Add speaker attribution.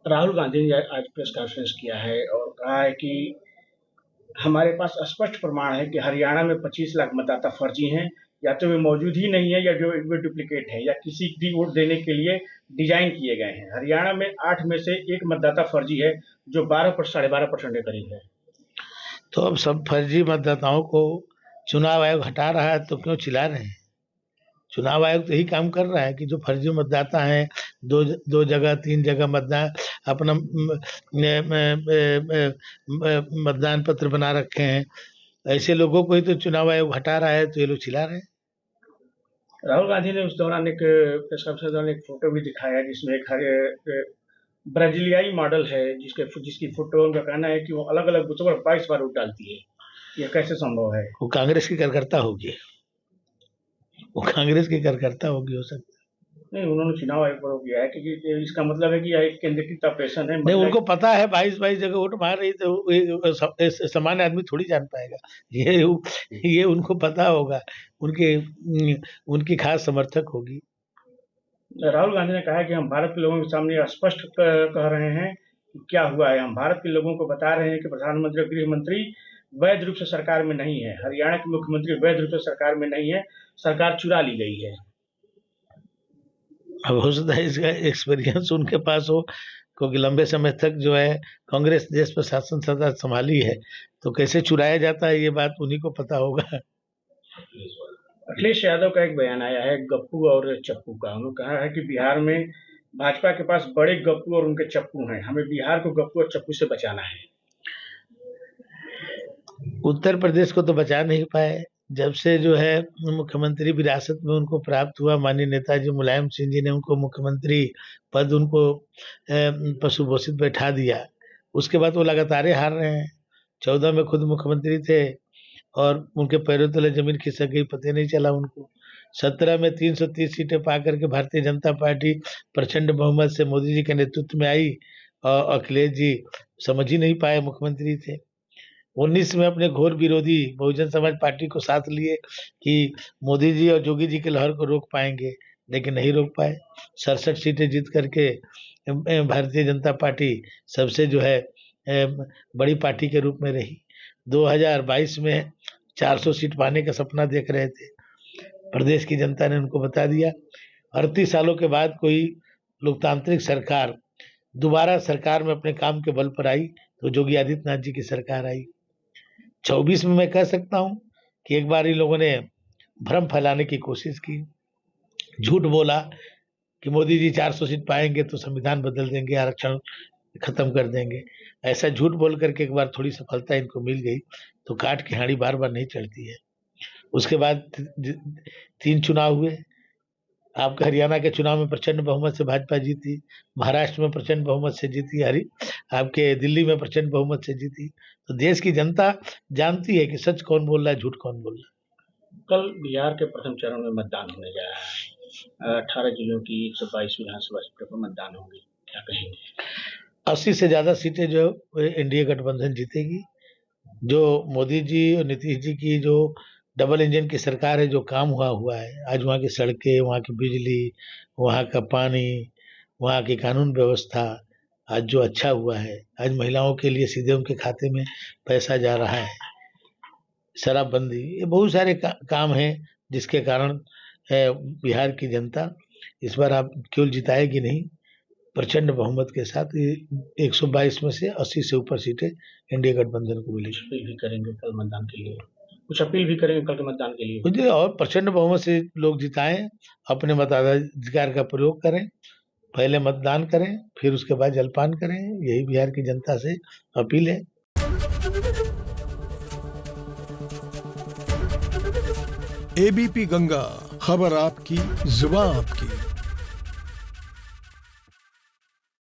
Speaker 1: राहुल गांधी ने आज press conference किया है और कहा है कि हमारे पास स्पष्ट प्रमाण है कि हरियाणा में 25 लाख मतदाता फर्जी हैं, या तो वे मौजूद ही नहीं है या जो वे डुप्लीकेट है या किसी भी वोट देने के लिए डिजाइन किए गए हैं। हरियाणा में 8 में से 1 मतदाता फर्जी है, जो 12% के करीब है।
Speaker 2: तो अब सब फर्जी मतदाताओं को चुनाव आयोग हटा रहा है तो क्यों चिल्ला रहे हैं? चुनाव आयोग तो यही काम कर रहा है कि जो फर्जी मतदाता हैं, दो जगह 3 जगह मतदान अपना मतदान पत्र बना रखे हैं, ऐसे लोगों को ही तो चुनाव आयोग हटा रहा है, तो ये लोग चिल्ला रहे हैं।
Speaker 1: राहुल गांधी ने उस दौरान एक प्रेस कॉन्फ्रेंस दौरान एक फोटो भी दिखाया जिसमें एक ब्राजीलियाई मॉडल है, जिसकी फोटो उनका कहना है कि वो अलग अलग बूथों पर 22 बार वोट डालती है। ये कैसे संभव है?
Speaker 2: वो कांग्रेस की कार्यकर्ता होगी, वो कांग्रेस की कार्यकर्ता होगी, हो सकता है।
Speaker 1: नहीं, उन्होंने चुनाव आयोग पर किया है क्योंकि इसका मतलब है कि यह एक केंद्रीकृत ऑपरेशन है।
Speaker 2: नहीं, उनको पता है 22 जगह वोट मार रही, तो सामान्य आदमी थोड़ी जान पाएगा। ये उनको पता होगा, उनकी खास समर्थक होगी।
Speaker 1: राहुल गांधी ने कहा कि हम भारत के लोगों के सामने स्पष्ट कह रहे हैं कि क्या हुआ है। हम भारत के लोगों को बता रहे हैं कि प्रधानमंत्री और गृह मंत्री वैध रूप से सरकार में नहीं है। हरियाणा के मुख्यमंत्री वैध रूप से सरकार में नहीं है, सरकार चुरा ली गई है।
Speaker 2: अब हो सकता है इसका एक्सपीरियंस उनके पास हो, क्योंकि लंबे समय तक जो है कांग्रेस देश पर शासन सत्ता संभाली है, तो कैसे चुराया जाता है ये बात उन्हीं को पता होगा।
Speaker 1: अखिलेश यादव का एक बयान आया है गप्पू और चप्पू का। उन्होंने कहा है कि बिहार में भाजपा के पास बड़े गप्पू और उनके चप्पू हैं, हमें बिहार को गप्पू और चप्पू से बचाना है।
Speaker 2: उत्तर प्रदेश को तो बचा नहीं पाए, जब से जो है मुख्यमंत्री विरासत में उनको प्राप्त हुआ, माननीय नेताजी मुलायम सिंह जी ने उनको मुख्यमंत्री पद उनको पशुभूषित बैठा दिया, उसके बाद वो लगातार हार रहे हैं। 14 में खुद मुख्यमंत्री थे और उनके पैरों तले जमीन खिसक गई, पता नहीं चला उनको। 17 में 330 सीटें पा करके भारतीय जनता पार्टी प्रचंड बहुमत से मोदी जी के नेतृत्व में आई और अखिलेश जी समझ ही नहीं पाए, मुख्यमंत्री थे। 19 में अपने घोर विरोधी बहुजन समाज पार्टी को साथ लिए कि मोदी जी और जोगी जी के लहर को रोक पाएंगे, लेकिन नहीं रोक पाए। 67 सीटें जीत करके भारतीय जनता पार्टी सबसे जो है बड़ी पार्टी के रूप में रही। 2022 में 400 सीट पाने का सपना देख रहे थे, प्रदेश की जनता ने उनको बता दिया। 38 सालों के बाद कोई लोकतांत्रिक सरकार दोबारा सरकार में अपने काम के बल पर आई, तो योगी आदित्यनाथ जी की सरकार आई। 24 में मैं कह सकता हूं कि एक बार इन लोगों ने भ्रम फैलाने की कोशिश की, झूठ बोला कि मोदी जी 400 सीट पाएंगे तो संविधान बदल देंगे, आरक्षण खत्म कर देंगे। ऐसा झूठ बोल करके एक बार थोड़ी सफलता इनको मिल गई, तो काट की हांडी बार बार नहीं चढ़ती है। उसके बाद 3 चुनाव हुए। आपका हरियाणा के चुनाव में प्रचंड बहुमत से भाजपा जीती, महाराष्ट्र में प्रचंड बहुमत से जीती, आपके दिल्ली में प्रचंड बहुमत से जीती। तो देश की जनता जानती है कि सच कौन बोल रहा है, झूठ कौन बोल रहा है।
Speaker 1: कल बिहार के प्रथम चरण में मतदान होने जा रहा है। 18 जिलों की 122 विधानसभा सीटों पर मतदान होंगे, क्या कहेंगे?
Speaker 2: 80 से ज्यादा सीटें जो एनडीए गठबंधन जीतेगी। जो मोदी जी और नीतीश जी की जो डबल इंजन की सरकार है, जो काम हुआ है, आज वहाँ की सड़कें, वहाँ की बिजली, वहाँ का पानी, वहाँ की कानून व्यवस्था आज जो अच्छा हुआ है, आज महिलाओं के लिए सीधे उनके खाते में पैसा जा रहा है, शराबबंदी, ये बहुत सारे काम हैं जिसके कारण बिहार की जनता इस बार आप केवल जिताएगी नहीं, प्रचंड बहुमत के साथ 122 में से 80 से ऊपर सीटें एनडीए गठबंधन को मिलेगी।
Speaker 1: अपील भी करेंगे कल मतदान के लिए, कुछ अपील भी करेंगे कल के मतदान के लिए?
Speaker 2: और प्रचंड बहुमत से लोग जिताएं, अपने मताधिकार का प्रयोग करें, पहले मतदान करें, फिर उसके बाद जलपान करें, यही बिहार की जनता से अपील है।
Speaker 3: एबीपी गंगा, खबर आपकी, जुबान आपकी।